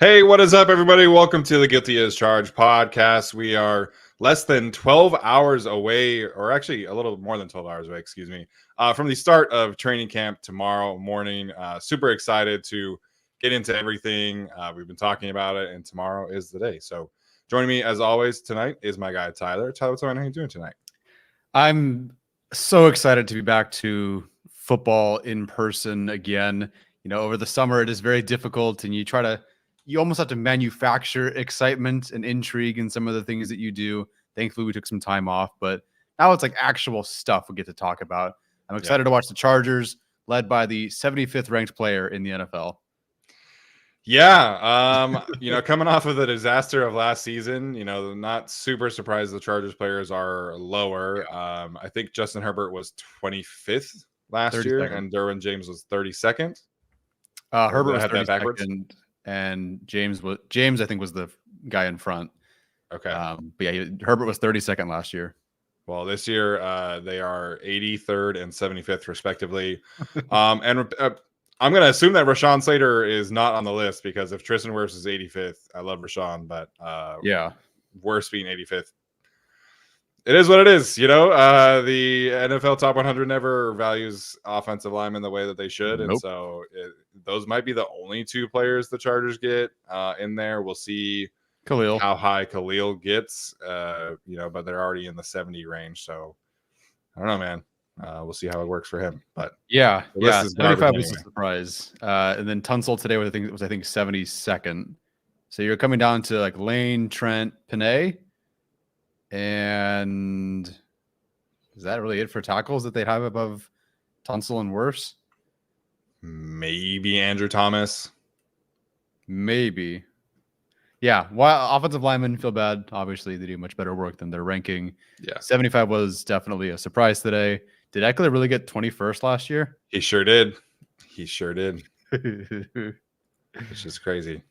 Hey, what is up, everybody? Welcome to the Guilty as Charged podcast. We are less than 12 hours away, or actually a little more than 12 hours away, excuse me, from the start of training camp tomorrow morning. Super excited to get into everything. We've been talking about it, and tomorrow is the day. So joining me, as always, tonight is my guy, Tyler. Tyler, what's going on? How are you doing tonight? I'm so excited to be back to football in person again. You know, over the summer, it is very difficult, and you almost have to manufacture excitement and intrigue in some of the things that you do. Thankfully, we took some time off, but now it's like actual stuff we get to talk about. I'm excited to watch the Chargers, led by the 75th ranked player in the NFL. Yeah, coming off of the disaster of last season, not super surprised the Chargers players are lower. I think Justin Herbert was 25th last year, and Derwin James was 32nd. Herbert was 32nd, and James, I think, was the guy in front. Okay. But yeah, Herbert was 32nd last year. Well, this year they are 83rd and 75th, respectively. I'm going to assume that Rashawn Slater is not on the list, because if Tristan Wirfs is 85th, I love Rashawn, but Wirfs being 85th, it is what it is. The NFL Top 100 never values offensive linemen the way that they should. Nope. And so those might be the only two players the Chargers get in there. We'll see how high Khalil gets, but they're already in the 70 range. So I don't know, man. We'll see how it works for him. But 75 was a surprise. And then Tunsil today was, I think 72nd. So you're coming down to like Lane, Trent, Panay. And is that really it for tackles that they have above Tunsil and Wirfs? Maybe Andrew Thomas. Maybe. Yeah. While offensive linemen feel bad, obviously they do much better work than their ranking. Yeah. 75 was definitely a surprise today. Did Eckler really get 21st last year? He sure did. Which is crazy.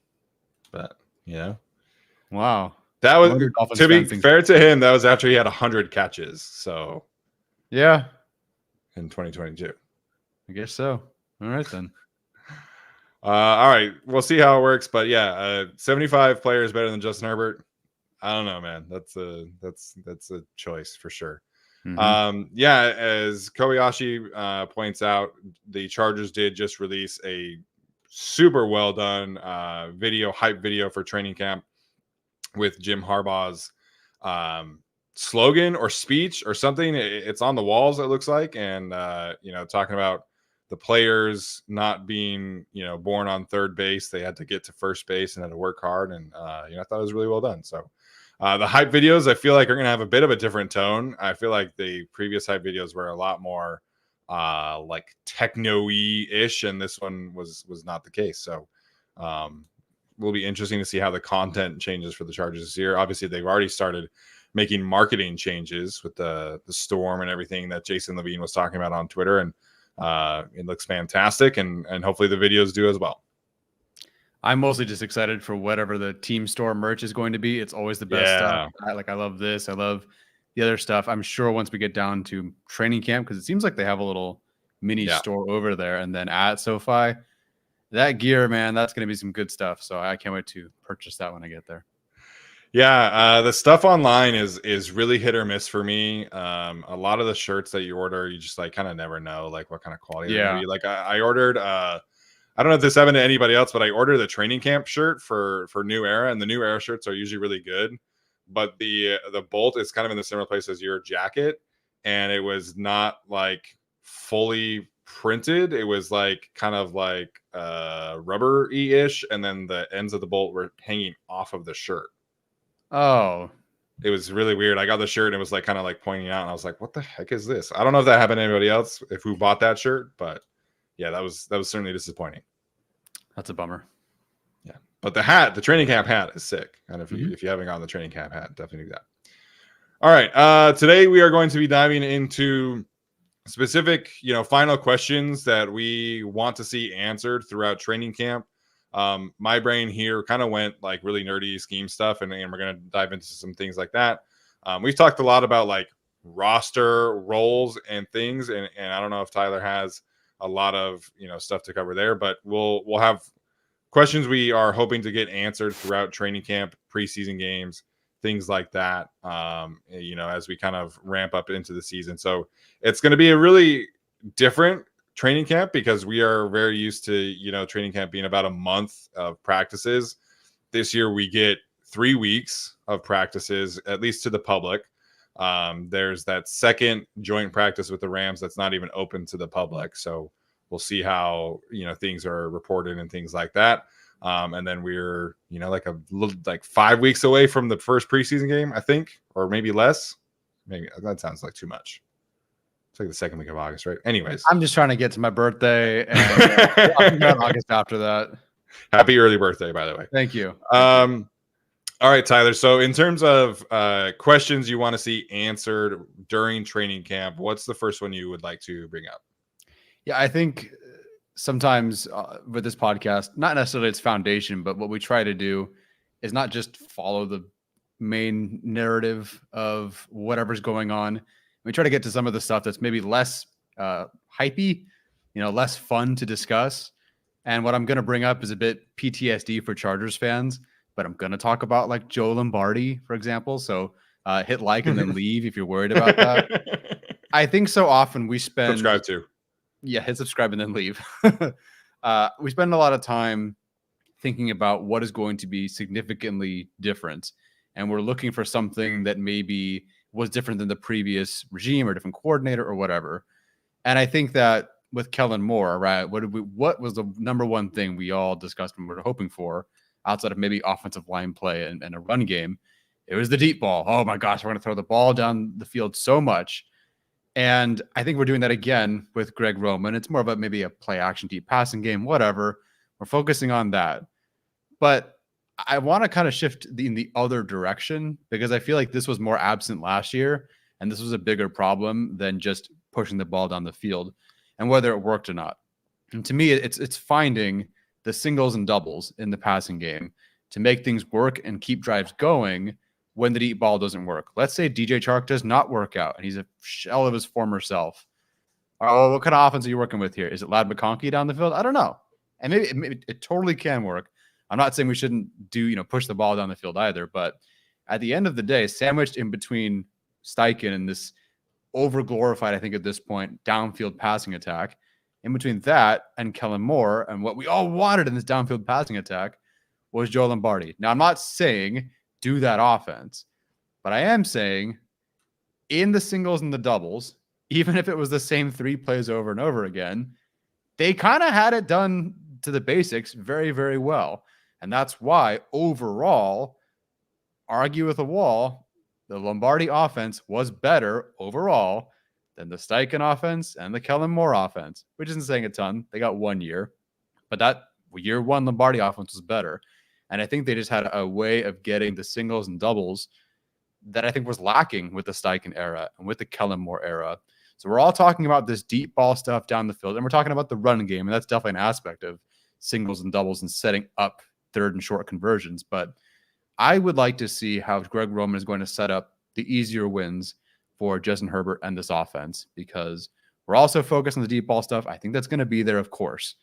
But, Wow. That was, to be fair to him, that was after he had 100 catches. So, yeah. In 2022. I guess so. All right, then. All right. We'll see how it works. But, 75 players better than Justin Herbert. I don't know, man. That's a choice for sure. Mm-hmm. As Kobayashi points out, the Chargers did just release a super well done hype video for training camp with Jim Harbaugh's slogan or speech or something. It's on the walls, it looks like, and talking about the players not being born on third base. They had to get to first base and had to work hard, and I thought it was really well done. So the hype videos, I feel like, are going to have a bit of a different tone. I feel like the previous hype videos were a lot more like techno-y ish, and this one was not the case. So will be interesting to see how the content changes for the Chargers this year. Obviously, they've already started making marketing changes with the storm and everything that Jason Levine was talking about on Twitter, and it looks fantastic, and hopefully the videos do as well. I'm mostly just excited for whatever the team store merch is going to be. It's always the best stuff. I love this. I love the other stuff. I'm sure once we get down to training camp, because it seems like they have a little mini store over there, and then at SoFi, that gear, man, that's going to be some good stuff. So I can't wait to purchase that when I get there. Yeah, the stuff online is really hit or miss for me. A lot of the shirts that you order, you just kind of never know what kind of quality. Yeah, like I ordered. I don't know if this happened to anybody else, but I ordered the training camp shirt for New Era, and the New Era shirts are usually really good. But the bolt is kind of in the similar place as your jacket, and it was not fully printed. It was kind of rubber-y-ish, and then the ends of the bolt were hanging off of the shirt. Oh, it was really weird. I got the shirt and it was kind of pointing out, and I was like, what the heck is this? I don't know if that happened to anybody else, if who bought that shirt, but yeah, that was certainly disappointing. That's a bummer. Yeah, but the training camp hat is sick, and if you haven't gotten the training camp hat, definitely do that. All right, today we are going to be diving into specific final questions that we want to see answered throughout training camp. My brain here kind of went really nerdy scheme stuff, and we're going to dive into some things like that. We've talked a lot about roster roles and things, and I don't know if Tyler has a lot of stuff to cover there, but we'll have questions we are hoping to get answered throughout training camp, preseason games, things like that, as we kind of ramp up into the season. So it's going to be a really different training camp because we are very used to, training camp being about a month of practices. This year we get 3 weeks of practices, at least to the public. There's that second joint practice with the Rams that's not even open to the public. So we'll see how, things are reported and things like that. And then we're, like 5 weeks away from the first preseason game, I think, or maybe less. Maybe that sounds like too much. It's like the second week of August, right? Anyways, I'm just trying to get to my birthday, and I'm going August after that. Happy early birthday, by the way. Thank you. All right, Tyler. So in terms of questions you want to see answered during training camp, what's the first one you would like to bring up? Yeah, I think sometimes with this podcast, not necessarily its foundation, but what we try to do is not just follow the main narrative of whatever's going on. We try to get to some of the stuff that's maybe less hypey, less fun to discuss. And what I'm going to bring up is a bit PTSD for Chargers fans, but I'm going to talk about like Joe Lombardi, for example. So hit like and then leave if you're worried about that. I think so often we spend... Subscribe to. Yeah, hit subscribe and then leave. We spend a lot of time thinking about what is going to be significantly different. And we're looking for something that maybe was different than the previous regime or different coordinator or whatever. And I think that with Kellen Moore, right, what was the number one thing we all discussed and were hoping for outside of maybe offensive line play and a run game? It was the deep ball. Oh my gosh, we're going to throw the ball down the field so much. And I think we're doing that again with Greg Roman. It's more about maybe a play action deep passing game, whatever. We're focusing on that. But I want to kind of shift in the other direction because I feel like this was more absent last year. And this was a bigger problem than just pushing the ball down the field and whether it worked or not. And to me, it's finding the singles and doubles in the passing game to make things work and keep drives going when the deep ball doesn't work. Let's say DJ Chark does not work out and he's a shell of his former self. Oh, what kind of offense are you working with here? Is it Ladd McConkey down the field? I don't know. And maybe it totally can work. I'm not saying we shouldn't push the ball down the field either, but at the end of the day, sandwiched in between Steichen and this over-glorified, I think at this point, downfield passing attack, in between that and Kellen Moore and what we all wanted in this downfield passing attack was Joe Lombardi. Now, I'm not saying do that offense, but I am saying in the singles and the doubles, even if it was the same 3 plays over and over again, they kind of had it done to the basics very, very well. And that's why overall, argue with a wall, the Lombardi offense was better overall than the Steichen offense and the Kellen Moore offense, which isn't saying a ton. They got 1 year, but that year 1 Lombardi offense was better. And I think they just had a way of getting the singles and doubles that I think was lacking with the Steichen era and with the Kellen Moore era. So we're all talking about this deep ball stuff down the field, and we're talking about the run game, and that's definitely an aspect of singles and doubles and setting up third and short conversions. But I would like to see how Greg Roman is going to set up the easier wins for Justin Herbert and this offense, because we're also focused on the deep ball stuff. I think that's going to be there, of course.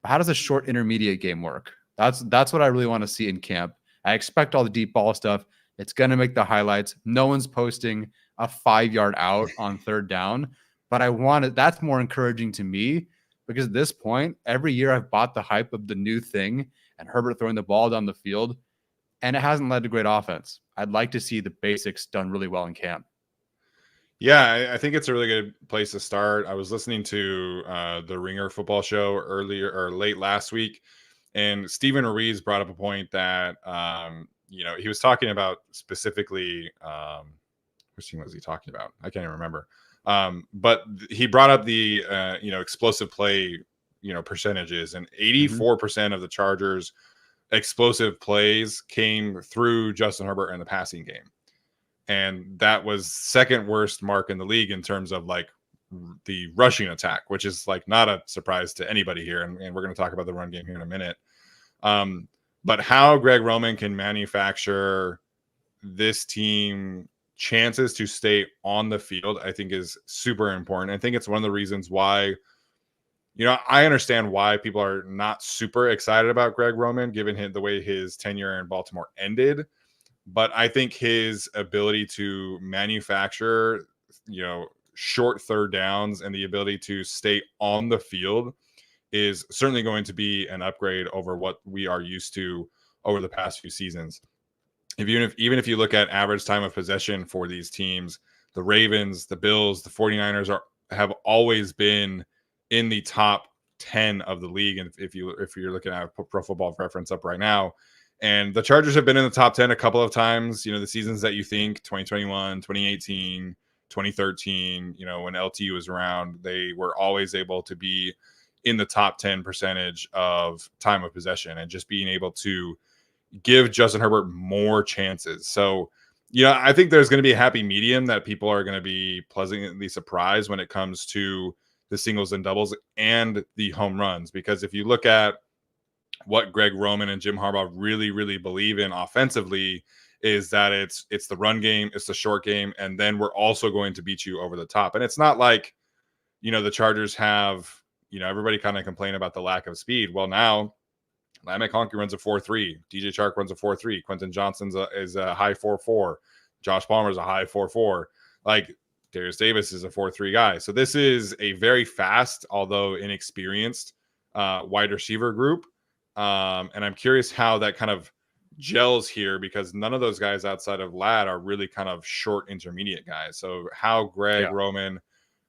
But how does a short intermediate game work? That's what I really want to see in camp. I expect all the deep ball stuff. It's going to make the highlights. No one's posting a 5-yard out on third down, but I want it. That's more encouraging to me because at this point, every year I've bought the hype of the new thing and Herbert throwing the ball down the field, and it hasn't led to great offense. I'd like to see the basics done really well in camp. Yeah, I think it's a really good place to start. I was listening to the Ringer football show earlier or late last week, and Steven Ruiz brought up a point that, he was talking about specifically, which team was he talking about? I can't even remember. But he brought up the, explosive play, percentages, and 84% of the Chargers' explosive plays came through Justin Herbert in the passing game. And that was second worst mark in the league in terms of like the rushing attack, which is like not a surprise to anybody here. And we're going to talk about the run game here in a minute. But how Greg Roman can manufacture this team chances to stay on the field, I think is super important. I think it's one of the reasons why I understand why people are not super excited about Greg Roman, given the way his tenure in Baltimore ended. But I think his ability to manufacture, short third downs and the ability to stay on the field is certainly going to be an upgrade over what we are used to over the past few seasons. Even if you look at average time of possession for these teams, the Ravens, the Bills, the 49ers have always been in the top 10 of the league. And if you're looking at Pro Football Reference up right now, and the Chargers have been in the top 10 a couple of times, the seasons that you think, 2021, 2018, 2013, when LT was around, they were always able to be in the top 10 percentage of time of possession, and just being able to give Justin Herbert more chances. So, I think there's going to be a happy medium that people are going to be pleasantly surprised when it comes to the singles and doubles and the home runs. Because if you look at what Greg Roman and Jim Harbaugh really, really believe in offensively, is that it's the run game, it's the short game, and then we're also going to beat you over the top. And it's not like, the Chargers have, everybody kind of complain about the lack of speed. Well, now Lamek Honky runs a 4.3. DJ Chark runs a 4.3. Quentin Johnson's is a high 4.4. Josh Palmer's a high 4.4. Like, Darius Davis is a 4.3 guy. So this is a very fast, although inexperienced, wide receiver group. And I'm curious how that kind of gels here, because none of those guys outside of Ladd are really kind of short intermediate guys. So how Greg Roman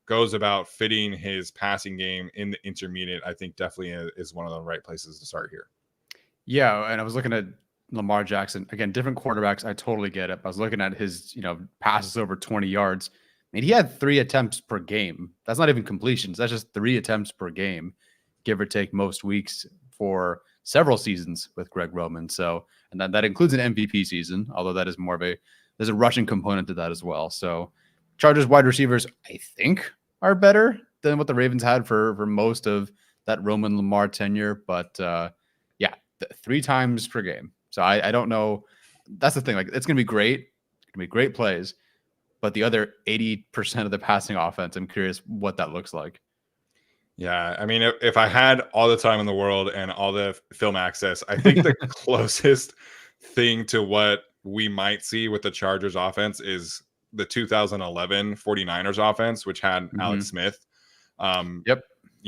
goes about fitting his passing game in the intermediate, I think definitely is one of the right places to start here. Yeah, and I was looking at Lamar Jackson. Again, different quarterbacks. I totally get it. I was looking at his, passes over 20 yards. I mean, he had 3 attempts per game. That's not even completions. That's just 3 attempts per game, give or take most weeks for several seasons with Greg Roman. So, and that includes an MVP season, although that is more of there's a rushing component to that as well. So Chargers wide receivers, I think, are better than what the Ravens had for most of that Roman Lamar tenure. But 3 times per game. So I don't know. That's the thing. Like, it's going to be great. It's going to be great plays. But the other 80% of the passing offense, I'm curious what that looks like. Yeah, I mean, if I had all the time in the world and all the film access, I think the closest thing to what we might see with the Chargers offense is the 2011 49ers offense, which had Alex Smith. Yep.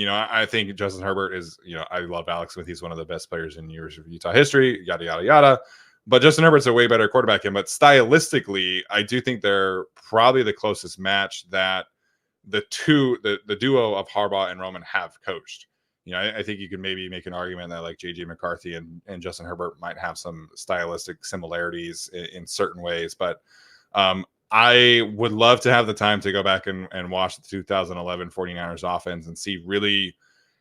I think Justin Herbert is, I love Alex Smith. He's one of the best players in years of Utah history, yada, yada, yada. But Justin Herbert's a way better quarterback. But stylistically, I do think they're probably the closest match that the duo of Harbaugh and Roman have coached. I think you could maybe make an argument that like JJ McCarthy and Justin Herbert might have some stylistic similarities in certain ways. But I would love to have the time to go back and watch the 2011 49ers offense and see really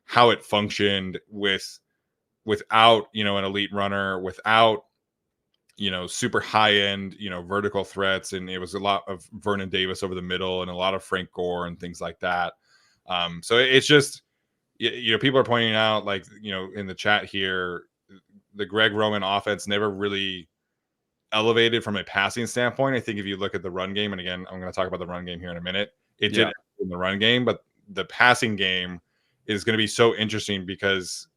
how it functioned without, an elite runner, without, super high end, vertical threats. And it was a lot of Vernon Davis over the middle and a lot of Frank Gore and things like that. So it's just, people are pointing out, like, in the chat here, the Greg Roman offense never really elevated from a passing standpoint. I think if you look at the run game, and again, I'm going to talk about the run game here in a minute, it did in the run game, but the passing game is going to be so interesting because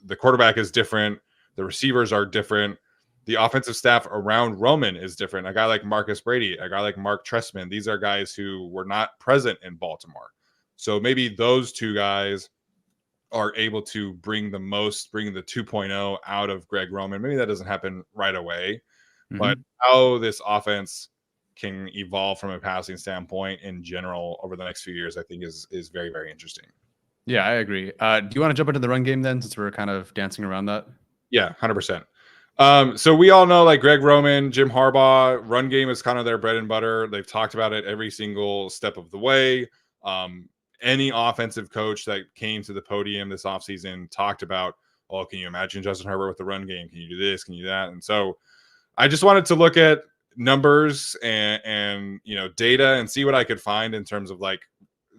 the quarterback is different. The receivers are different. The offensive staff around Roman is different. A guy like Marcus Brady, a guy like Mark Trestman, these are guys who were not present in Baltimore. So maybe those two guys are able to bring the 2.0 out of Greg Roman. Maybe that doesn't happen right away. But how this offense can evolve from a passing standpoint in general over the next few years, I think is very, very interesting. Yeah, I agree. Do you want to jump into the run game then, since we're kind of dancing around that? Yeah, 100%. So we all know, like, Greg Roman, Jim Harbaugh, run game is kind of their bread and butter. They've talked about it every single step of the way. Any offensive coach that came to the podium this offseason talked about, oh, can you imagine Justin Herbert with the run game? Can you do this? Can you do that? And so I just wanted to look at numbers and data and see what I could find in terms of, like,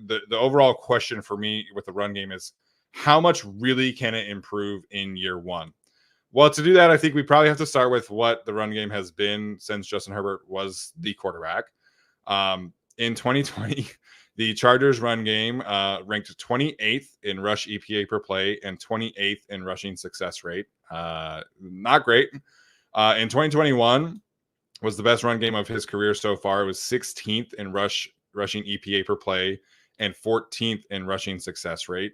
the overall question for me with the run game is how much really can it improve in year one? Well, to do that, I think we probably have to start with what the run game has been since Justin Herbert was the quarterback. In 2020, The Chargers run game ranked 28th in rush EPA per play and 28th in rushing success rate. Not great. In 2021 was the best run game of his career so far. It was 16th in rushing EPA per play and 14th in rushing success rate.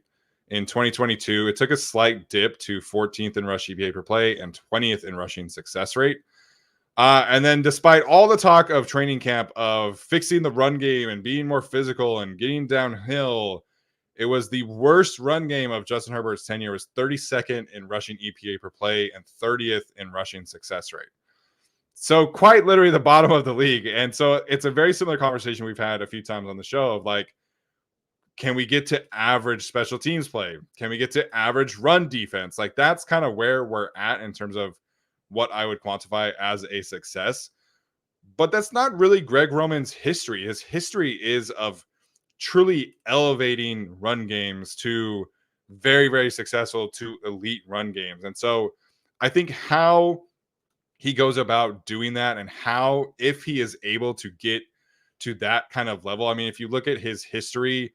In 2022, it took a slight dip to 14th in rush EPA per play and 20th in rushing success rate. And then despite all the talk of training camp of fixing the run game and being more physical and getting downhill, it was the worst run game of Justin Herbert's tenure. It was 32nd in rushing EPA per play and 30th in rushing success rate. So quite literally the bottom of the league. And so it's a very similar conversation we've had a few times on the show of like, can we get to average special teams play? Can we get to average run defense? Like that's kind of where we're at in terms of what I would quantify as a success. But that's not really Greg Roman's history. His history is of truly elevating run games to very, very successful to elite run games. And so I think how he goes about doing that and how, if he is able to get to that kind of level, I mean, if you look at his history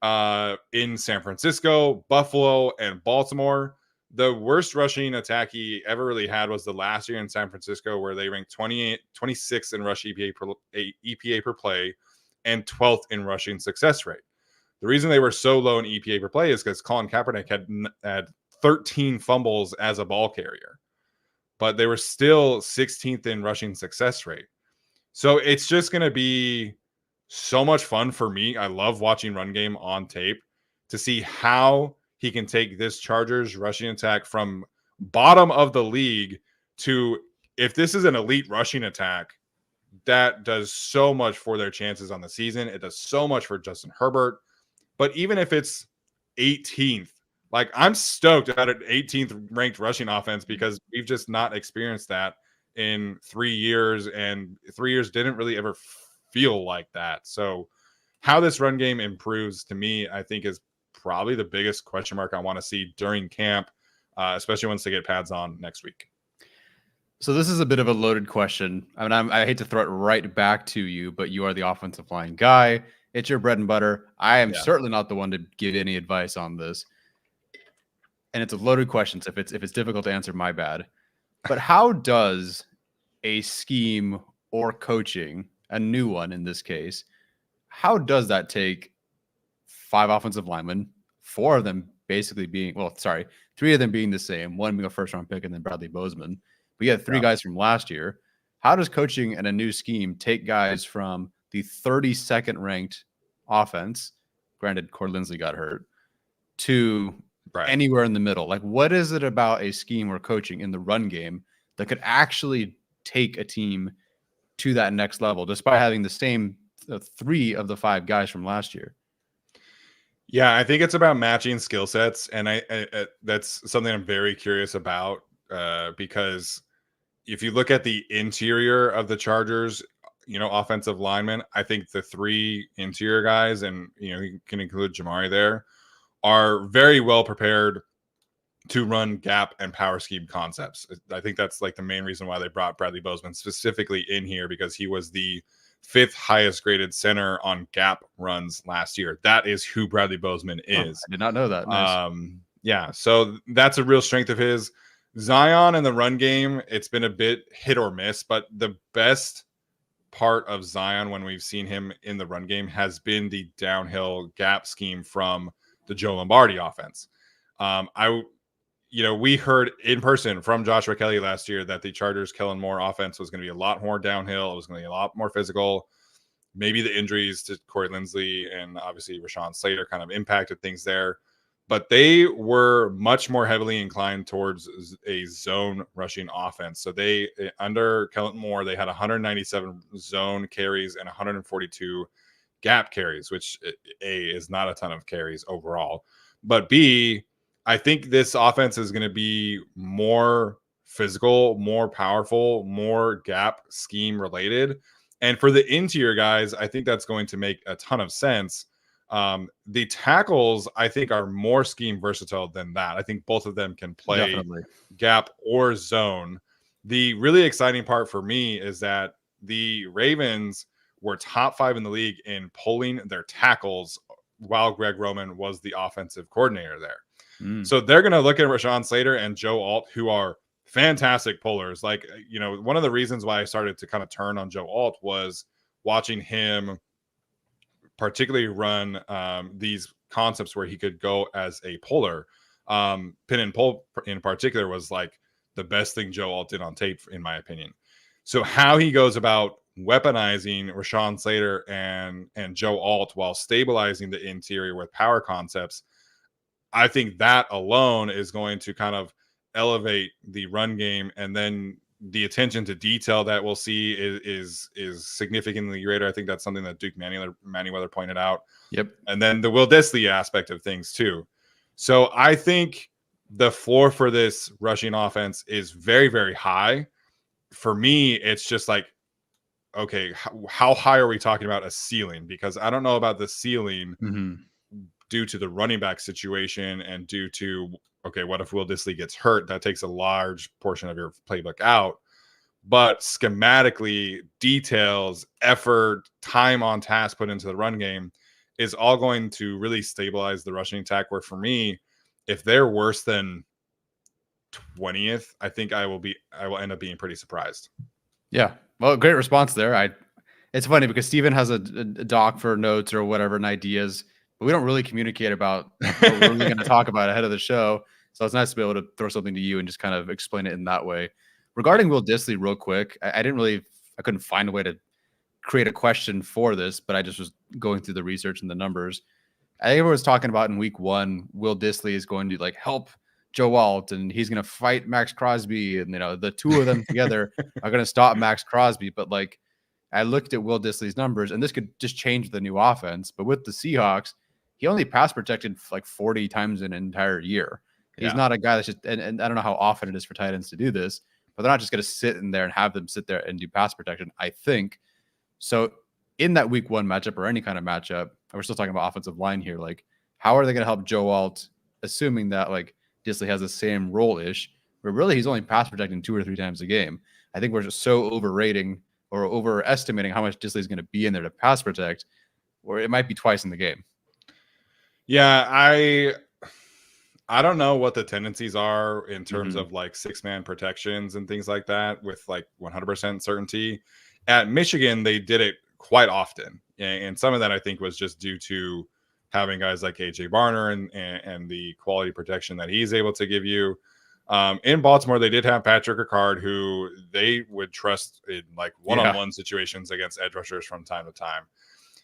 in San Francisco, Buffalo, and Baltimore, the worst rushing attack he ever really had was the last year in San Francisco, where they ranked 26th in rush EPA per play and 12th in rushing success rate. The reason they were so low in EPA per play is because Colin Kaepernick had 13 fumbles as a ball carrier, but they were still 16th in rushing success rate. So it's just going to be so much fun for me. I love watching run game on tape to see how he can take this Chargers rushing attack from bottom of the league to, if this is an elite rushing attack, that does so much for their chances on the season. It does so much for Justin Herbert. But even if it's 18th, like I'm stoked about an 18th ranked rushing offense because we've just not experienced that in 3 years, and 3 years didn't really ever feel like that. So how this run game improves, to me, I think is probably the biggest question mark I want to see during camp, especially once they get pads on next week. So this is a bit of a loaded question. I mean, I hate to throw it right back to you, but you are the offensive line guy. It's your bread and butter. I am certainly not the one to give any advice on this. And it's a loaded question. So if it's difficult to answer, my bad. But how does a scheme or coaching, a new one in this case, how does that take 5 offensive linemen, 4 of them basically being, 3 of them being the same, 1 being a first-round pick and then Bradley Bozeman. We had 3 guys from last year. How does coaching and a new scheme take guys from the 32nd ranked offense, granted Corey Linsley got hurt, to anywhere in the middle? Like, what is it about a scheme or coaching in the run game that could actually take a team to that next level, despite having the same 3 of the 5 guys from last year? Yeah, I think it's about matching skill sets, and I that's something I'm very curious about because if you look at the interior of the Chargers, offensive linemen, I think the 3 interior guys, and you can include Jamari there, are very well prepared to run gap and power scheme concepts. I think that's like the main reason why they brought Bradley Bozeman specifically in here, because he was the 5th highest graded center on gap runs last year. That is who Bradley Bozeman is. I did not know that. Nice. Yeah, so that's a real strength of his. Zion in the run game, it's been a bit hit or miss, but the best part of Zion when we've seen him in the run game has been the downhill gap scheme from the Joe Lombardi offense. We heard in person from Joshua Kelly last year that the Chargers Kellen Moore offense was going to be a lot more downhill. It was going to be a lot more physical. Maybe the injuries to Corey Linsley and obviously Rashawn Slater kind of impacted things there, but they were much more heavily inclined towards a zone rushing offense. So they, under Kellen Moore, they had 197 zone carries and 142 gap carries, which A, is not a ton of carries overall, but B, I think this offense is going to be more physical, more powerful, more gap scheme related. And for the interior guys, I think that's going to make a ton of sense. The tackles, I think, are more scheme versatile than that. I think both of them can play gap or zone. The really exciting part for me is that the Ravens were top 5 in the league in pulling their tackles while Greg Roman was the offensive coordinator there. So they're going to look at Rashawn Slater and Joe Alt, who are fantastic pullers. Like, one of the reasons why I started to kind of turn on Joe Alt was watching him particularly run these concepts where he could go as a puller. Pin and pull in particular was like the best thing Joe Alt did on tape, in my opinion. So how he goes about weaponizing Rashawn Slater and Joe Alt while stabilizing the interior with power concepts, I think that alone is going to kind of elevate the run game, and then the attention to detail that we'll see is significantly greater. I think that's something that Duke Manyweather pointed out. Yep. And then the Will Dissly aspect of things too. So I think the floor for this rushing offense is very, very high. For me, it's just like, okay, how high are we talking about a ceiling? Because I don't know about the ceiling due to the running back situation and due to, okay, what if Will Dissly gets hurt? That takes a large portion of your playbook out. But schematically, details, effort, time on task put into the run game is all going to really stabilize the rushing attack. Where for me, if they're worse than 20th, I think I will end up being pretty surprised. Yeah. Well, great response there. It's funny because Steven has a doc for notes or whatever and ideas, but we don't really communicate about what we're really going to talk about ahead of the show. So it's nice to be able to throw something to you and just kind of explain it in that way. Regarding Will Dissly, real quick, I couldn't find a way to create a question for this, but I just was going through the research and the numbers. I think everyone was talking about in week 1, Will Dissly is going to like help Joe Alt and he's going to fight Max Crosby, and the two of them together are going to stop Max Crosby. But like, I looked at Will Dissly's numbers, and this could just change the new offense. But with the Seahawks, he only pass protected like 40 times in an entire year. He's not a guy that's just, and I don't know how often it is for tight ends to do this, but they're not just going to sit in there and have them sit there and do pass protection, I think. So in that week 1 matchup or any kind of matchup, we're still talking about offensive line here. Like, how are they going to help Joe Alt, assuming that like Dissly has the same role-ish, but really he's only pass protecting 2 or 3 times a game. I think we're just so overrating or overestimating how much Dissly is going to be in there to pass protect, or it might be twice in the game. Yeah, I don't know what the tendencies are in terms of like 6-man protections and things like that with like 100% certainty. At Michigan, they did it quite often. And some of that I think was just due to having guys like AJ Barner and the quality protection that he's able to give you. In Baltimore, they did have Patrick Ricard, who they would trust in like one-on-one situations against edge rushers from time to time.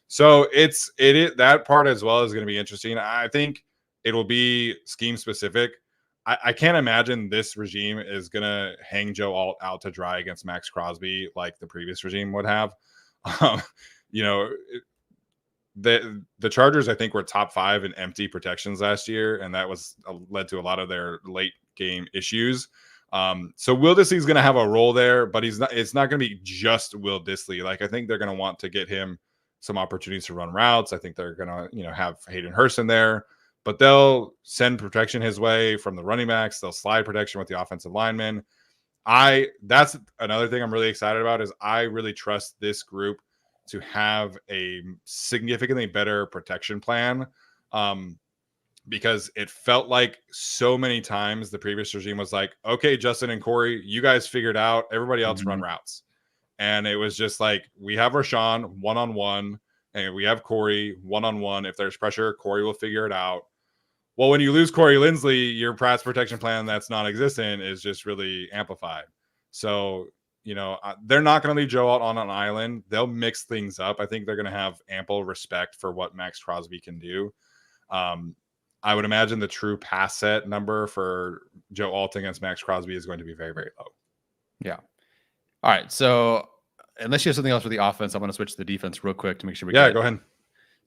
So that part as well is going to be interesting. I think it will be scheme specific. I can't imagine this regime is going to hang Joe Alt out to dry against Max Crosby like the previous regime would have. The Chargers, I think, were top 5 in empty protections last year, and that was led to a lot of their late game issues. So Will Dissly is going to have a role there, but it's not going to be just Will Dissly. Like, I think they're going to want to get him some opportunities to run routes. I think they're going to, have Hayden Hurst in there, but they'll send protection his way from the running backs. They'll slide protection with the offensive linemen. That's another thing I'm really excited about is I really trust this group to have a significantly better protection plan. Because it felt like so many times the previous regime was like, okay, Justin and Corey, you guys figured out, everybody else run routes. And it was just like, we have Rashawn one-on-one and we have Corey one-on-one. If there's pressure, Corey will figure it out. Well, when you lose Corey Linsley, your pass protection plan that's non-existent is just really amplified. So, they're not going to leave Joe out on an island. They'll mix things up. I think they're going to have ample respect for what Max Crosby can do. I would imagine the true pass set number for Joe Alt against Max Crosby is going to be very, very low. Yeah. All right. So unless you have something else for the offense, I'm going to switch to the defense real quick to make sure we go ahead.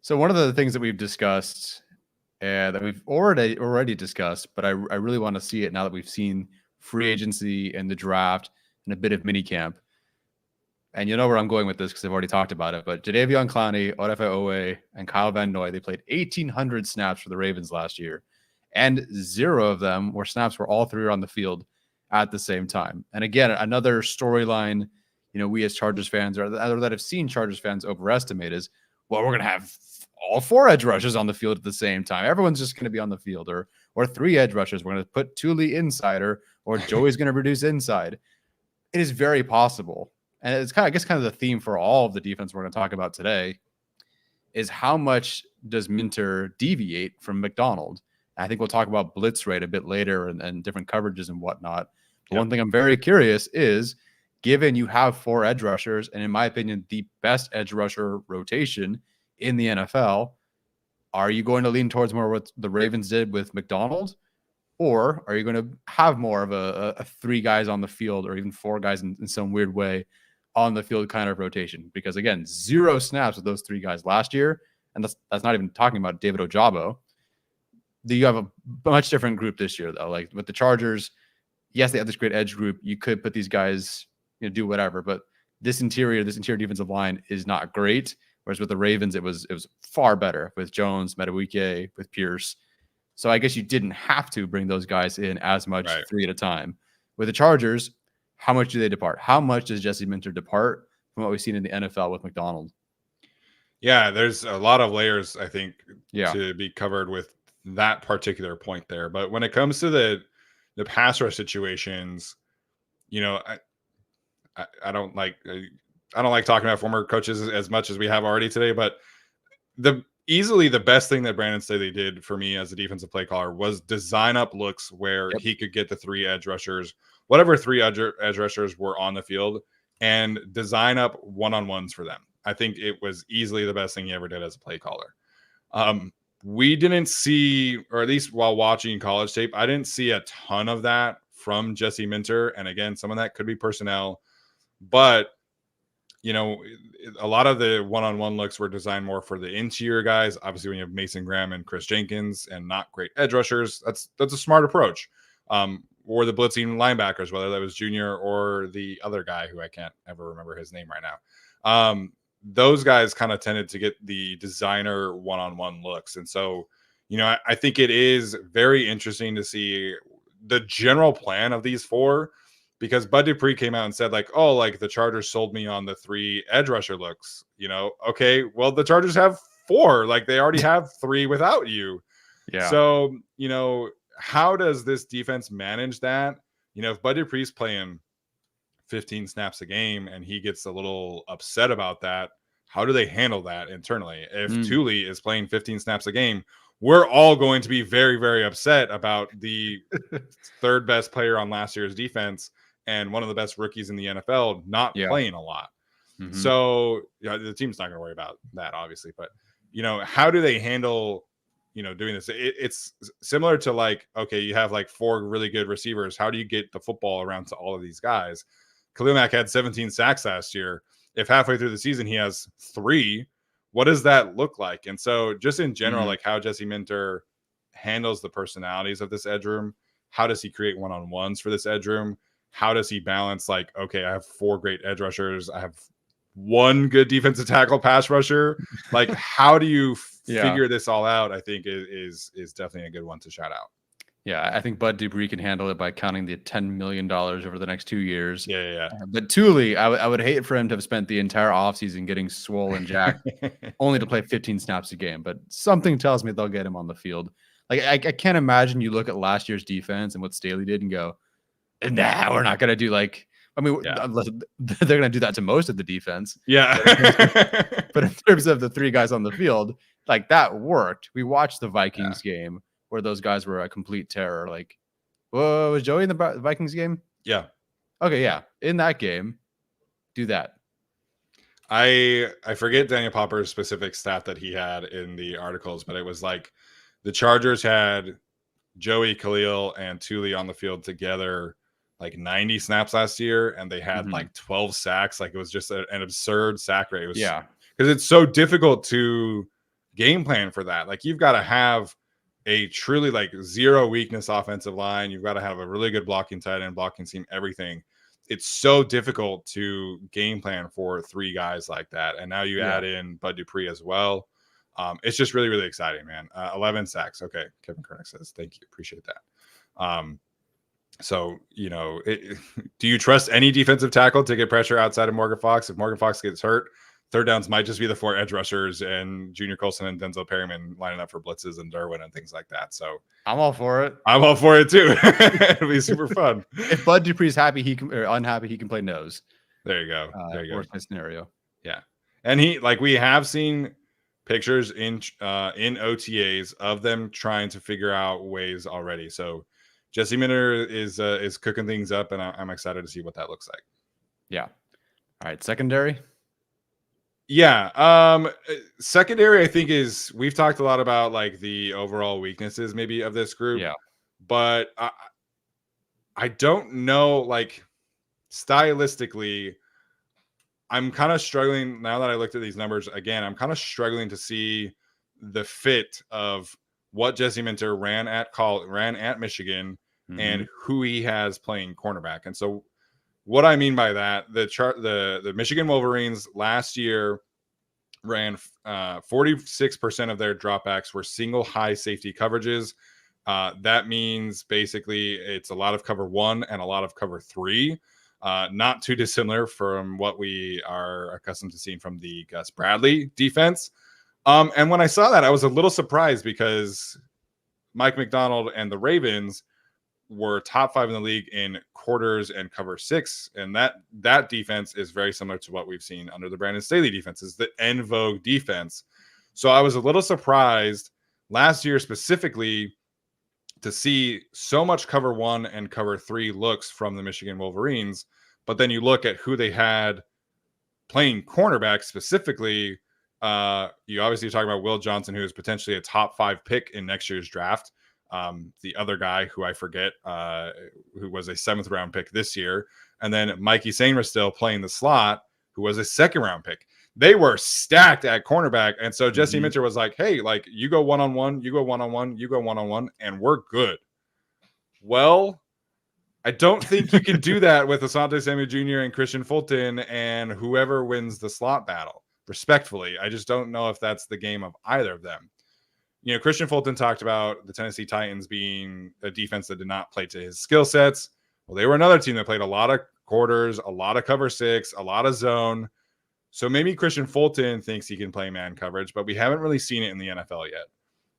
So one of the things that we've discussed and that we've already discussed, but I really want to see it now that we've seen free agency and the draft and a bit of mini camp. And you know where I'm going with this because I've already talked about it. But Jadeveon Clowney, Odafe Owe, and Kyle Van Noy, they played 1,800 snaps for the Ravens last year. And 0 of them were snaps where all 3 are on the field at the same time. And again, another storyline, we as Chargers fans or that have seen Chargers fans overestimate is, well, we're going to have all 4 edge rushers on the field at the same time. Everyone's just going to be on the field, or 3 edge rushers. We're going to put Thule inside, or Joey's going to reduce inside. It is very possible. And it's kind of the theme for all of the defense we're going to talk about today is how much does Minter deviate from McDonald? I think we'll talk about blitz rate a bit later and different coverages and whatnot. But one thing I'm very curious is, given you have 4 edge rushers, and in my opinion, the best edge rusher rotation in the NFL, are you going to lean towards more what the Ravens did with McDonald? Or are you going to have more of a 3 guys on the field, or even 4 guys in some weird way on the field kind of rotation? Because again, 0 snaps with those 3 guys last year. And that's not even talking about David Ojabo. You have a much different group this year, though. Like with the Chargers, yes, they have this great edge group. You could put these guys, do whatever, but this interior defensive line is not great. Whereas with the Ravens, it was far better with Jones, Madubuike, with Pierce. So I guess you didn't have to bring those guys in as much 3 at a time. With the Chargers, how much do they depart? How much does Jesse Minter depart from what we've seen in the NFL with McDonald? Yeah, there's a lot of layers, I think, to be covered with that particular point there. But when it comes to the pass rush situations, I don't like talking about former coaches as much as we have already today, but easily the best thing that Brandon Staley did for me as a defensive play caller was design up looks where he could get the 3 edge rushers, whatever 3 edge rushers were on the field, and design up one-on-ones for them. I think it was easily the best thing he ever did as a play caller. We didn't see, or at least while watching college tape, I didn't see a ton of that from Jesse Minter. And again, some of that could be personnel, but a lot of the one-on-one looks were designed more for the interior guys. Obviously, when you have Mason Graham and Chris Jenkins and not great edge rushers, that's a smart approach. Or the blitzing linebackers, whether that was Junior or the other guy who I can't ever remember his name right now. Those guys kind of tended to get the designer one-on-one looks. And so, I think it is very interesting to see the general plan of these 4, because Bud Dupree came out and said the Chargers sold me on the 3 edge rusher looks, okay, well, the Chargers have 4, they already have 3 without you. Yeah. So, how does this defense manage that? If Bud Dupree's playing 15 snaps a game and he gets a little upset about that, how do they handle that internally? If Thule is playing 15 snaps a game, we're all going to be very, very upset about the 3rd best player on last year's defense and one of the best rookies in the NFL not playing a lot. So the team's not going to worry about that, obviously. But, how do they handle, doing this? It's similar to okay, you have 4 really good receivers. How do you get the football around to all of these guys? Khalil Mack had 17 sacks last year. If halfway through the season he has 3, what does that look like? And so just in general, how Jesse Minter handles the personalities of this edge room, how does he create one-on-ones for this edge room? How does he balance okay, I have 4 great edge rushers, I have 1 good defensive tackle pass rusher. How do you figure this all out? I think is definitely a good one to shout out. Yeah, I think Bud Dupree can handle it by counting the $10 million over the next 2 years. Yeah. But Thule, I would hate for him to have spent the entire offseason getting swollen jacked only to play 15 snaps a game. But something tells me they'll get him on the field. I can't imagine you look at last year's defense and what Staley did and go, nah, we're not going to do unless they're going to do that to most of the defense. Yeah. But in terms of the 3 guys on the field, that worked. We watched the Vikings game where those guys were a complete terror. Whoa, was Joey in the Vikings game? Yeah. Okay, yeah. In that game, do that. I forget Daniel Popper's specific stat that he had in the articles, but it was the Chargers had Joey, Khalil, and Thule on the field together 90 snaps last year, and they had 12 sacks. It was just an absurd sack rate. It was, because it's so difficult to game plan for that. You've got to have a truly 0 weakness offensive line. You've got to have a really good blocking tight end, blocking scheme, everything. It's so difficult to game plan for 3 guys like that. And now you add in Bud Dupree as well. It's just really, really exciting, man. 11 sacks. Okay. Kevin Kernick says, thank you. Appreciate that. So, do you trust any defensive tackle to get pressure outside of Morgan Fox? If Morgan Fox gets hurt, third downs might just be the 4 edge rushers and Junior Colson and Denzel Perryman lining up for blitzes and Derwin and things like that. So I'm all for it. I'm all for it too. It'll be super fun. If Bud Dupree's happy, or unhappy, he can play nose. There you go. Worst case scenario. Yeah, and we have seen pictures in OTAs of them trying to figure out ways already. So Jesse Minter is cooking things up, and I'm excited to see what that looks like. Yeah. All right, secondary. Yeah, secondary, I think we've talked a lot about like the overall weaknesses maybe of this group. Yeah, but I don't know, like stylistically, I'm kind of struggling now that I looked at these numbers again. I'm kind of struggling to see the fit of what Jesse Minter ran at Michigan and who he has playing cornerback. And so what I mean by that, the Michigan Wolverines last year ran 46% of their dropbacks were single high safety coverages. That means basically it's a lot of cover 1 and a lot of cover 3. Not too dissimilar from what we are accustomed to seeing from the Gus Bradley defense. And when I saw that, I was a little surprised because Mike McDonald and the Ravens were top 5 in the league in quarters and cover 6. And that defense is very similar to what we've seen under the Brandon Staley defense, is the en vogue defense. So I was a little surprised last year specifically to see so much cover 1 and cover 3 looks from the Michigan Wolverines. But then you look at who they had playing cornerback specifically. You obviously talk about Will Johnson, who is potentially a top 5 pick in next year's draft. The other guy who I forget, who was a 7th round pick this year. And then Mikey Sainer still playing the slot, who was a 2nd round pick. They were stacked at cornerback. And so Jesse Minter was like, hey, like you go one-on-one, you go one-on-one, you go one-on-one, and we're good. Well, I don't think you can do that with Asante Samuel Jr. and Christian Fulton and whoever wins the slot battle. Respectfully, I just don't know if that's the game of either of them. Christian Fulton talked about the Tennessee Titans being a defense that did not play to his skill sets. Well, they were another team that played a lot of quarters, a lot of cover 6, a lot of zone. So maybe Christian Fulton thinks he can play man coverage, but we haven't really seen it in the NFL yet.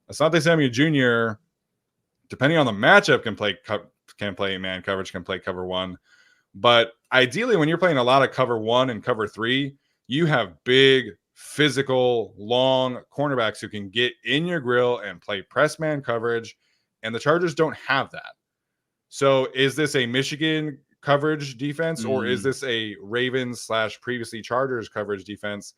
Asante Samuel Jr., depending on the matchup, can play man coverage, can play cover 1. But ideally, when you're playing a lot of cover 1 and cover 3, you have big, physical, long cornerbacks who can get in your grill and play press man coverage, and the Chargers don't have that. So is this a Michigan coverage defense, or is this a Ravens / previously Chargers coverage defense?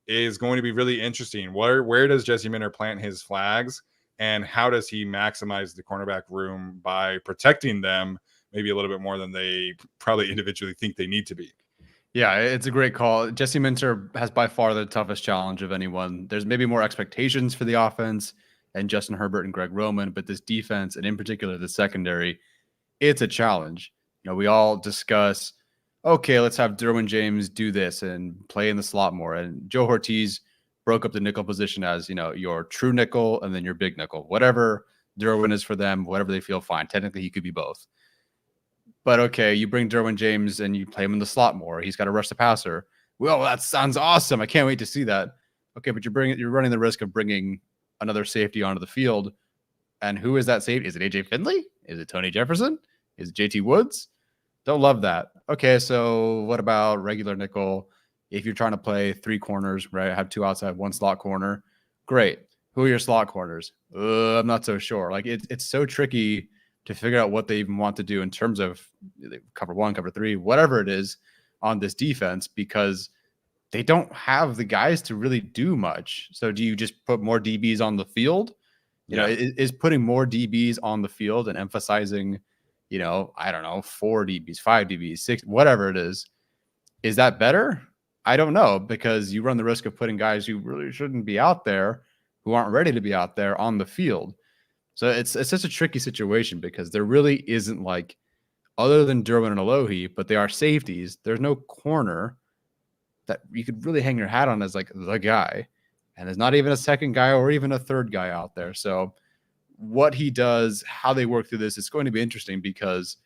Is going to be really interesting. Where does Jesse Minter plant his flags, and how does he maximize the cornerback room by protecting them maybe a little bit more than they probably individually think they need to be? Yeah, it's a great call. Jesse Minter has by far the toughest challenge of anyone. There's maybe more expectations for the offense and Justin Herbert and Greg Roman, but this defense, and in particular the secondary, it's a challenge. We all discuss, okay, let's have Derwin James do this and play in the slot more. And Joe Ortiz broke up the nickel position as, your true nickel and then your big nickel. Whatever Derwin is for them, whatever they feel, fine. Technically, he could be both. But okay, you bring Derwin James and you play him in the slot more. He's got to rush the passer. Well, that sounds awesome. I can't wait to see that. Okay, but you're running the risk of bringing another safety onto the field. And who is that safety? Is it AJ Finley? Is it Tony Jefferson? Is it JT Woods? Don't love that. Okay, so what about regular nickel? If you're trying to play 3 corners, right? Have 2 outside, 1 slot corner. Great. Who are your slot corners? I'm not so sure. Like it's so tricky to figure out what they even want to do in terms of cover 1, cover 3, whatever it is on this defense, because they don't have the guys to really do much. So do you just put more DBs on the field? Is putting more DBs on the field and emphasizing, I don't know, 4 DBs, 5 DBs, 6, whatever it is that better? I don't know, because you run the risk of putting guys who really shouldn't be out there, who aren't ready to be out there on the field. So it's such a tricky situation because there really isn't, like, other than Derwin and Alohi, but they are safeties. There's no corner that you could really hang your hat on as like the guy. And there's not even a second guy or even a third guy out there. So what he does, how they work through this, it's going to be interesting because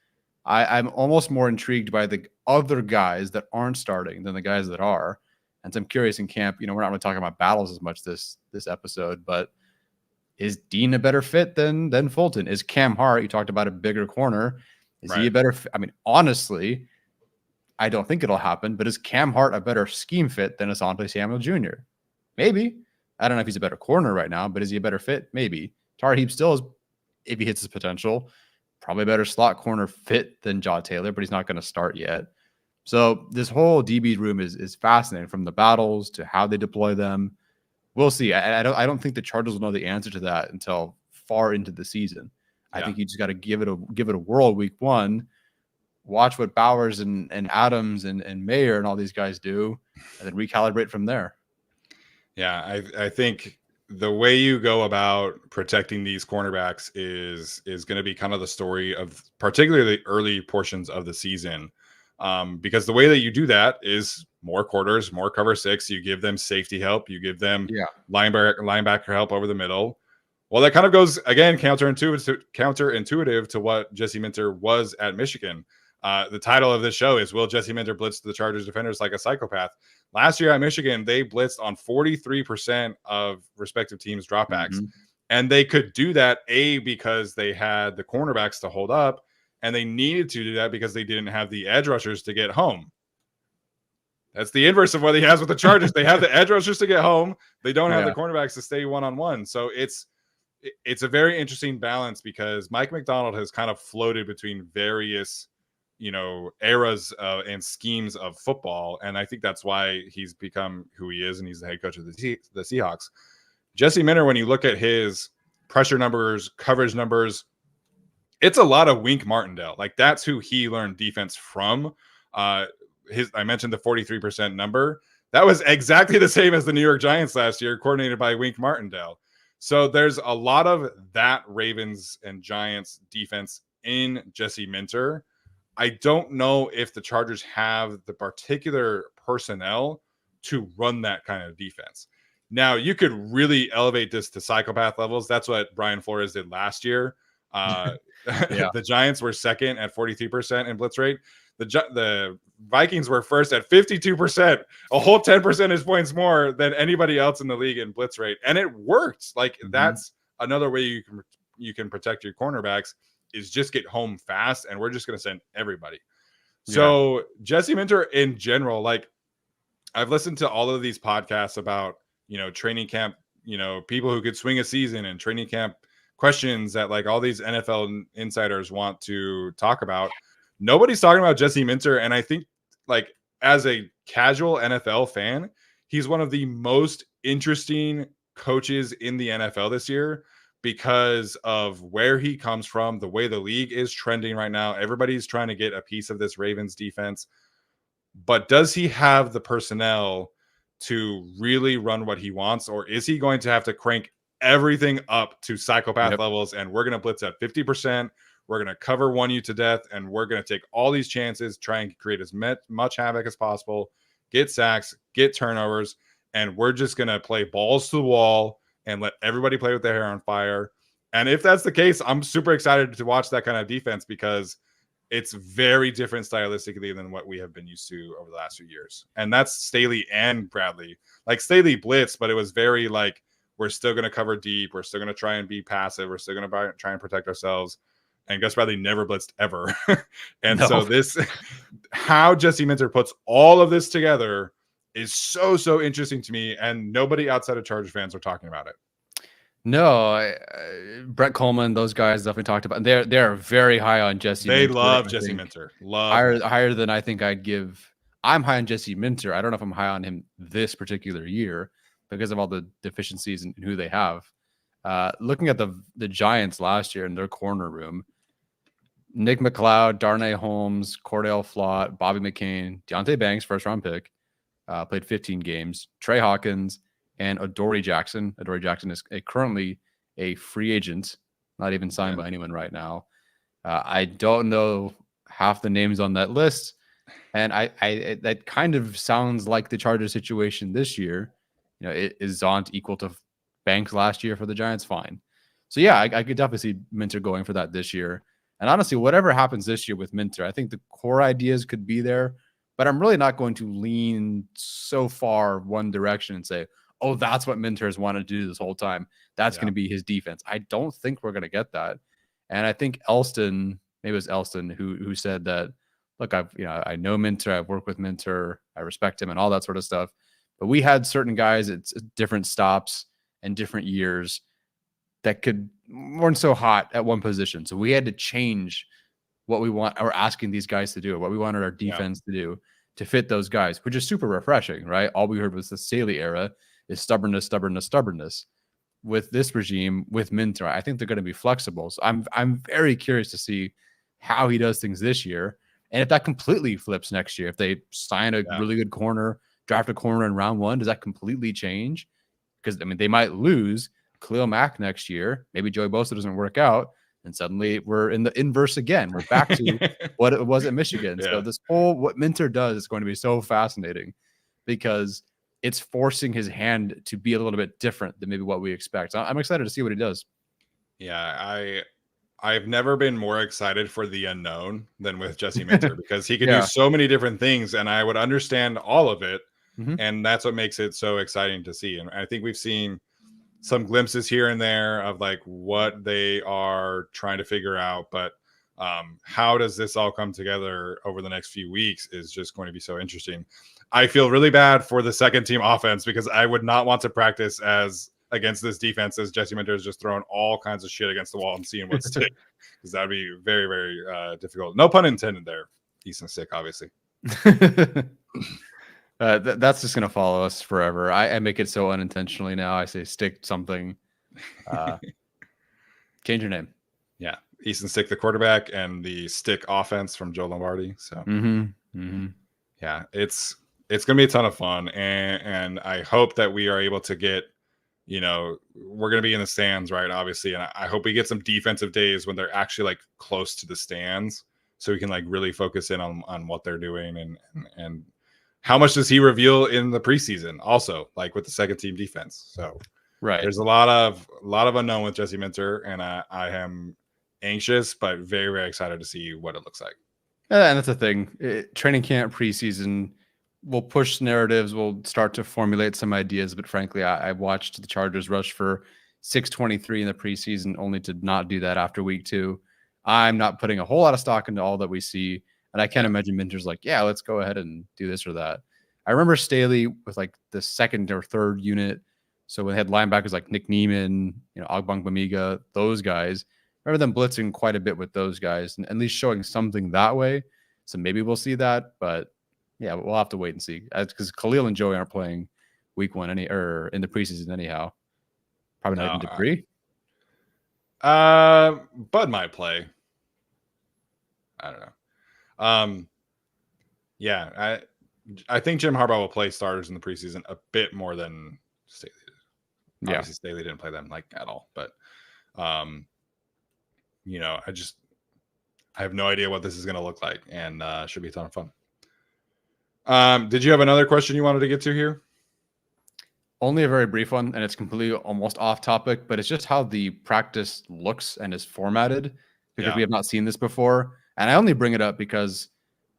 I'm almost more intrigued by the other guys that aren't starting than the guys that are. And so I'm curious in camp, we're not really talking about battles as much this episode, but is Dean a better fit than Fulton? Is Cam Hart, you talked about a bigger corner, is he a better fit? I mean, honestly, I don't think it'll happen, but is Cam Hart a better scheme fit than Asante Samuel Jr.? Maybe. I don't know if he's a better corner right now, but is he a better fit? Maybe. Tari Heap still is, if he hits his potential, probably a better slot corner fit than Jaw Taylor, but he's not going to start yet. So this whole DB room is fascinating, from the battles to how they deploy them. We'll see. I don't think the Chargers will know the answer to that until far into the season. Yeah. I think you just got to give it a whirl week one. Watch what Bowers and Adams and Mayer and all these guys do, and then recalibrate from there. Yeah, I think the way you go about protecting these cornerbacks is going to be kind of the story of particularly the early portions of the season. Because the way that you do that is more quarters, more cover six. You give them safety help. You give them linebacker help over the middle. Well, that kind of goes, again, counterintuitive to what Jesse Minter was at Michigan. The title of this show is, Will Jesse Minter blitz the Chargers defenders like a psychopath? Last year at Michigan, they blitzed on 43% of respective teams' dropbacks. Mm-hmm. And they could do that, because they had the cornerbacks to hold up, and they needed to do that because they didn't have the edge rushers to get home. That's the inverse of what he has with the Chargers. They have the edge rushers to get home. They don't have the cornerbacks to stay one-on-one. So it's a very interesting balance, because Mike Macdonald has kind of floated between various eras and schemes of football. And I think that's why he's become who he is, and he's the head coach of the Seahawks. Jesse Minter, when you look at his pressure numbers, coverage numbers, it's a lot of Wink Martindale. Like, that's who he learned defense from. I mentioned the 43% number. That was exactly the same as the New York Giants last year, coordinated by Wink Martindale. So there's a lot of that Ravens and Giants defense in Jesse Minter. I don't know if the Chargers have the particular personnel to run that kind of defense. Now, you could really elevate this to psychopath levels. That's what Brian Flores did last year. The Giants were second at 43% in blitz rate. The Vikings were first at 52%, a whole 10 percentage points more than anybody else in the league in blitz rate. And it worked. Like, that's another way you can protect your cornerbacks, is just get home fast, and we're just going to send everybody. So Jesse Minter in general, like, I've listened to all of these podcasts about, training camp, people who could swing a season, and training camp questions that, like, all these NFL insiders want to talk about. Nobody's talking about Jesse Minter. And I think, like, as a casual NFL fan, he's one of the most interesting coaches in the NFL this year, because of where he comes from, the way the league is trending right now. Everybody's trying to get a piece of this Ravens defense. But does he have the personnel to really run what he wants? Or is he going to have to crank everything up to psychopath levels, and we're going to blitz at 50%? We're going to cover you to death, and we're going to take all these chances, try and create as much havoc as possible, get sacks, get turnovers, and we're just going to play balls to the wall and let everybody play with their hair on fire. And if that's the case, I'm super excited to watch that kind of defense, because it's very different stylistically than what we have been used to over the last few years. And that's Staley and Bradley. Like, Staley blitzed, but it was very like, we're still going to cover deep. We're still going to try and be passive. We're still going to try and protect ourselves. And Gus Bradley never blitzed ever. So how Jesse Minter puts all of this together is so interesting to me, and nobody outside of Chargers fans are talking about it. No, Brett Coleman, those guys definitely talked about. They're very high on Jesse. They love Jesse Minter. Higher than I think I'd give. I'm high on Jesse Minter. I don't know if I'm high on him this particular year because of all the deficiencies in who they have. Looking at the Giants last year in their corner room, Nick McLeod, Darnay Holmes, Cordell Flott, Bobby McCain, Deontay Banks, first round pick, played 15 games. Trey Hawkins and Adoree Jackson. Adoree Jackson is currently a free agent, not even signed by anyone right now. I don't know half the names on that list, and I that kind of sounds like the Chargers situation this year. Is Zont equal to Banks last year for the Giants? Fine. So yeah, I could definitely see Minter going for that this year. And honestly, whatever happens this year with Minter, I think the core ideas could be there, but I'm really not going to lean so far one direction and say, oh, that's what Minter has wanted to do this whole time. That's going to be his defense. I don't think we're going to get that. And I think Elston, maybe it was Elston who said that, look, I know Minter, I've worked with Minter, I respect him and all that sort of stuff. But we had certain guys at different stops and different years that weren't so hot at one position. So we had to change what we want or asking these guys to do, what we wanted our defense to do to fit those guys, which is super refreshing, right? All we heard was the Staley era is stubbornness. With this regime, with Minter, I think they're going to be flexible. So I'm very curious to see how he does things this year. And if that completely flips next year, if they sign a really good corner, draft a corner in round 1, does that completely change? Because, I mean, they might lose Khalil Mack next year. Maybe Joey Bosa doesn't work out. And suddenly we're in the inverse again. We're back to what it was at Michigan. So this what Minter does is going to be so fascinating because it's forcing his hand to be a little bit different than maybe what we expect. So I'm excited to see what he does. Yeah, I've never been more excited for the unknown than with Jesse Minter because he could do so many different things and I would understand all of it. And that's what makes it so exciting to see. And I think we've seen some glimpses here and there of like what they are trying to figure out. But how does this all come together over the next few weeks is just going to be so interesting. I feel really bad for the second team offense because I would not want to practice against this defense as Jesse Minter is just throwing all kinds of shit against the wall and seeing what sticks because that would be very, very difficult. No pun intended there. Decent stick, obviously. That's just going to follow us forever. I make it so unintentionally now. I say stick something. Change your name. Yeah. Easton Stick, the quarterback, and the stick offense from Joe Lombardi. So, yeah, it's going to be a ton of fun. And I hope that we are able to get, we're going to be in the stands, right? Obviously. And I hope we get some defensive days when they're actually like close to the stands so we can like really focus in on what they're doing and how much does he reveal in the preseason also, like with the second team defense. So there's a lot of unknown with Jesse Minter, and I am anxious, but very, very excited to see what it looks like. And that's the thing. Training camp, preseason, we'll push narratives. We'll start to formulate some ideas. But frankly, I watched the Chargers rush for 623 in the preseason, only to not do that after week 2. I'm not putting a whole lot of stock into all that we see. And I can't imagine Minter's like, yeah, let's go ahead and do this or that. I remember Staley with like the second or third unit. So when they had linebackers like Nick Neiman, Ogbongbemiga, those guys, I remember them blitzing quite a bit with those guys and at least showing something that way. So maybe we'll see that, but yeah, we'll have to wait and see because Khalil and Joey aren't playing week 1 or in the preseason anyhow. Probably not even Dupree. Bud might play. I don't know. Yeah, I think Jim Harbaugh will play starters in the preseason a bit more than Staley did. Obviously, Staley didn't play them like at all, but I have no idea what this is going to look like, and should be a ton of fun. Did you have another question you wanted to get to here? Only a very brief one, and it's completely almost off topic, but it's just how the practice looks and is formatted because we have not seen this before. And I only bring it up because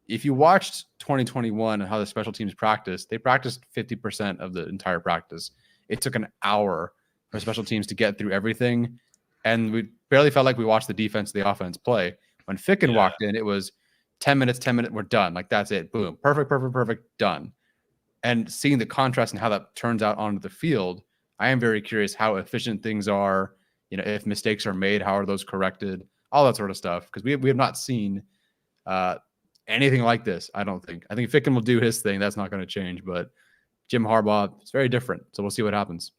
if you watched 2021 and how the special teams practiced, they practiced 50% of the entire practice. It took an hour for special teams to get through everything. And we barely felt like we watched the defense, the offense play. When Ficken walked in, it was 10 minutes, we're done. Like, that's it. Boom. Perfect, done. And seeing the contrast and how that turns out onto the field, I am very curious how efficient things are. If mistakes are made, how are those corrected? All that sort of stuff. Because we have not seen anything like this, I don't think. I think Ficken will do his thing. That's not going to change. But Jim Harbaugh, it's very different. So we'll see what happens.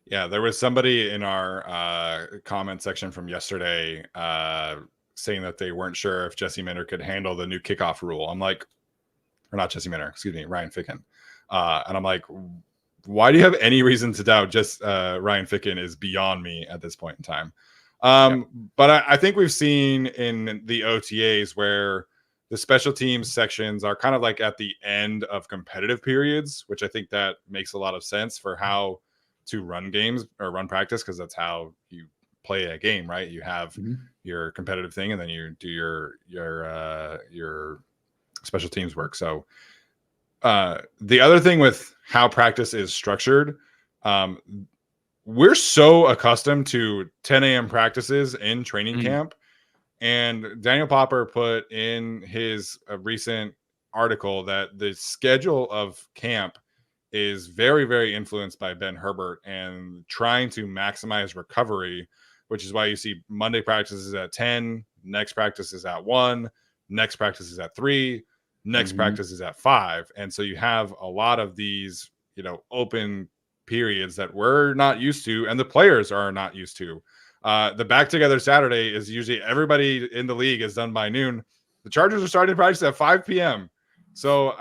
Yeah, there was somebody in our comment section from yesterday saying that they weren't sure if Jesse Minter could handle the new kickoff rule. I'm like, or not Jesse Minter, excuse me, Ryan Ficken. And I'm like, why do you have any reason to doubt just Ryan Ficken is beyond me at this point in time? But I think we've seen in the OTAs where the special teams sections are kind of like at the end of competitive periods, which I think that makes a lot of sense for how to run games or run practice, because that's how you play a game, right? You have Mhm. your competitive thing, and then you do your special teams work. So the other thing with how practice is structured, um, we're so accustomed to 10 a.m. practices in training Mhm. camp. And Daniel Popper put in his recent article that the schedule of camp is very, very influenced by Ben Herbert and trying to maximize recovery, which is why you see Monday practices at 10, next practice is at 1, next practice is at 3, next Mhm. practice is at 5. And so you have a lot of these, open periods that we're not used to and the players are not used to. The back together Saturday is usually everybody in the league is done by noon. The Chargers are starting practice at 5 p.m. So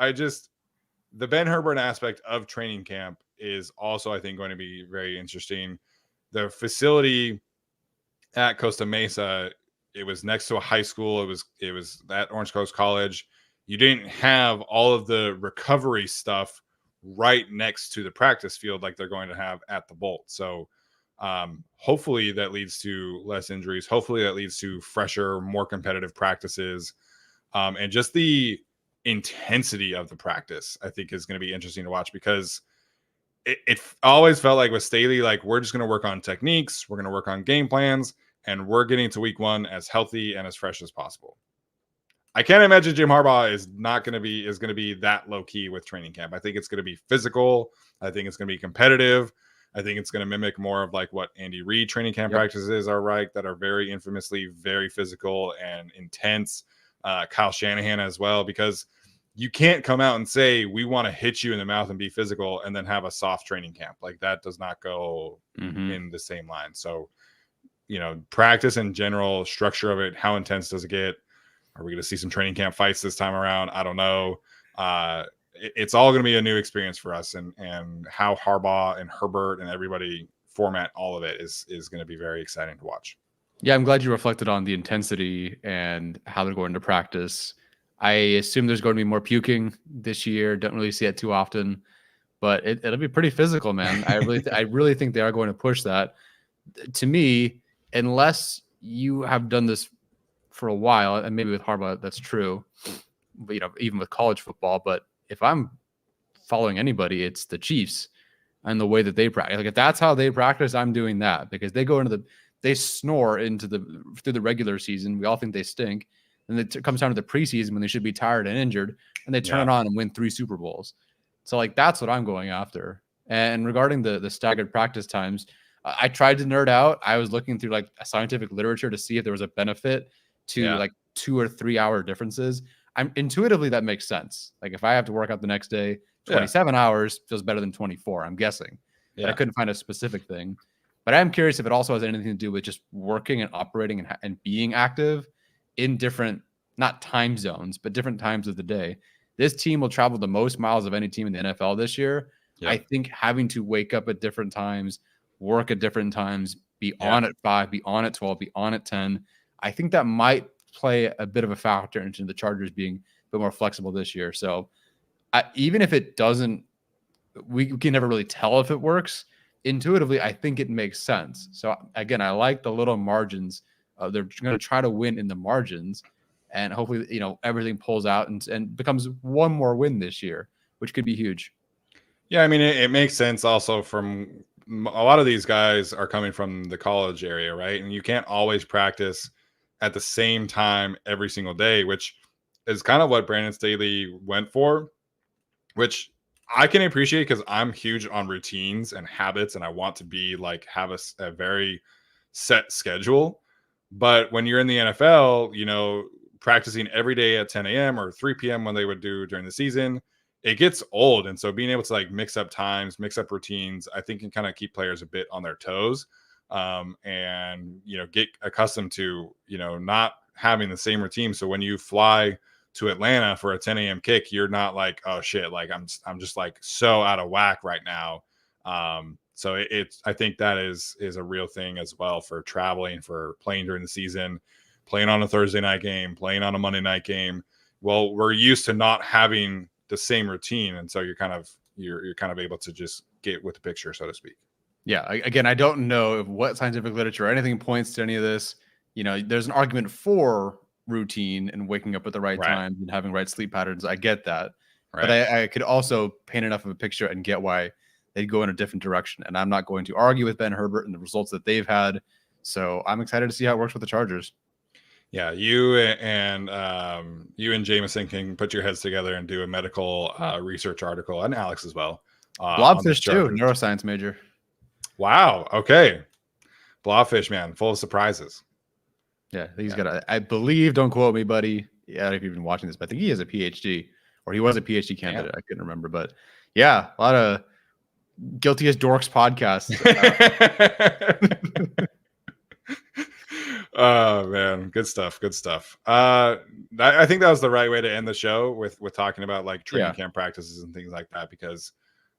the Ben Herbert aspect of training camp is also, I think, going to be very interesting. The facility at Costa Mesa, it was next to a high school. It was at Orange Coast College. You didn't have all of the recovery stuff right next to the practice field like they're going to have at the Bolt. So hopefully that leads to less injuries. Hopefully that leads to fresher, more competitive practices. And just the intensity of the practice, I think, is going to be interesting to watch because it always felt like with Staley, like we're just going to work on techniques, we're going to work on game plans, and we're getting to week 1 as healthy and as fresh as possible. I can't imagine Jim Harbaugh is going to be that low key with training camp. I think it's going to be physical. I think it's going to be competitive. I think it's going to mimic more of like what Andy Reid training camp Yep. practices are, right? That are very infamously very physical and intense. Kyle Shanahan as well, because you can't come out and say we want to hit you in the mouth and be physical and then have a soft training camp. Like that does not go Mhm. in the same line. So, practice in general, structure of it, how intense does it get? Are we going to see some training camp fights this time around? I don't know. It's all going to be a new experience for us, and how Harbaugh and Herbert and everybody format all of it is going to be very exciting to watch. Yeah, I'm glad you reflected on the intensity and how they're going to practice. I assume there's going to be more puking this year. Don't really see it too often, but it'll be pretty physical, man. I really think they are going to push that. To me, unless you have done this for a while, and maybe with Harbaugh that's true, but even with college football. But if I'm following anybody, it's the Chiefs and the way that they practice. Like if that's how they practice, I'm doing that because they snore through the regular season. We all think they stink. And it comes down to the preseason when they should be tired and injured, and they turn it on and win 3 Super Bowls. So like that's what I'm going after. And regarding the staggered practice times, I tried to nerd out. I was looking through like scientific literature to see if there was a benefit to like 2 or 3 hour differences. I'm intuitively that makes sense. Like if I have to work out the next day, 27 hours feels better than 24, I'm guessing. But I couldn't find a specific thing. But I'm curious if it also has anything to do with just working and operating and being active in different, not time zones, but different times of the day. This team will travel the most miles of any team in the NFL this year. I think having to wake up at different times, work at different times, be on at 5, be on at 12, be on at 10. I think that might play a bit of a factor into the Chargers being a bit more flexible this year. So even if it doesn't, we can never really tell if it works. Intuitively, I think it makes sense. So again, I like the little margins. They're going to try to win in the margins, and hopefully, everything pulls out and becomes one more win this year, which could be huge. Yeah, I mean, it makes sense also from a lot of these guys are coming from the college area, right? And you can't always practice at the same time every single day, which is kind of what Brandon Staley went for, which I can appreciate because I'm huge on routines and habits, and I want to be like have a very set schedule. But when you're in the NFL, practicing every day at 10 a.m. or 3 p.m. when they would do during the season, it gets old. And so being able to like mix up times, mix up routines, I think can kind of keep players a bit on their toes, and, get accustomed to, not having the same routine. So when you fly to Atlanta for a 10 a.m. kick, you're not like, oh shit, like I'm just like so out of whack right now. So I think that is a real thing as well for traveling, for playing during the season, playing on a Thursday night game, playing on a Monday night game. Well, we're used to not having the same routine, and so you're kind of able to just get with the picture, so to speak. Yeah. Again, I don't know what scientific literature or anything points to any of this. There's an argument for routine and waking up at the right time and having right sleep patterns. I get that. But I could also paint enough of a picture and get why they'd go in a different direction. And I'm not going to argue with Ben Herbert and the results that they've had. So I'm excited to see how it works with the Chargers. Yeah, you and Jameson can put your heads together and do a medical research article, and Alex as well. Blobfish too, neuroscience major. Wow. Okay. Blobfish, man, full of surprises. Yeah, he's got I believe, don't quote me, buddy. Yeah, if you've been watching this, but I think he has a PhD, or he was a PhD candidate. I couldn't remember, but yeah, a lot of Guilty as Dorks podcasts. Oh man, good stuff. I think that was the right way to end the show with talking about like training camp practices and things like that, because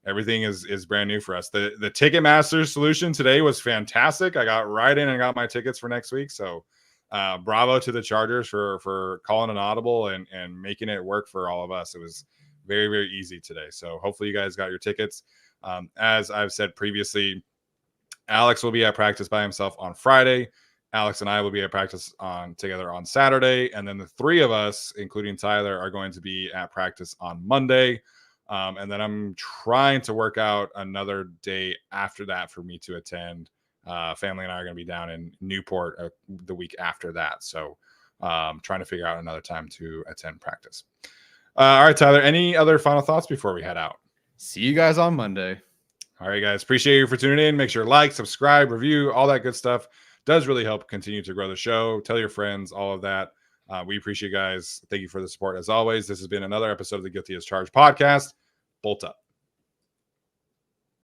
everything is brand new for us. The Ticketmaster solution today was fantastic. I got right in and got my tickets for next week. So bravo to the Chargers for calling an audible and making it work for all of us. It was very, very easy today. So hopefully you guys got your tickets. As I've said previously, Alex will be at practice by himself on Friday. Alex and I will be at practice together on Saturday. And then the three of us, including Tyler, are going to be at practice on Monday. And then I'm trying to work out another day after that for me to attend. Family and I are going to be down in Newport the week after that. So trying to figure out another time to attend practice. All right, Tyler, any other final thoughts before we head out? See you guys on Monday. All right, guys. Appreciate you for tuning in. Make sure to like, subscribe, review, all that good stuff. Does really help continue to grow the show. Tell your friends, all of that. We appreciate you guys. Thank you for the support as always. This has been another episode of the Guilty as Charged podcast. Bolt up.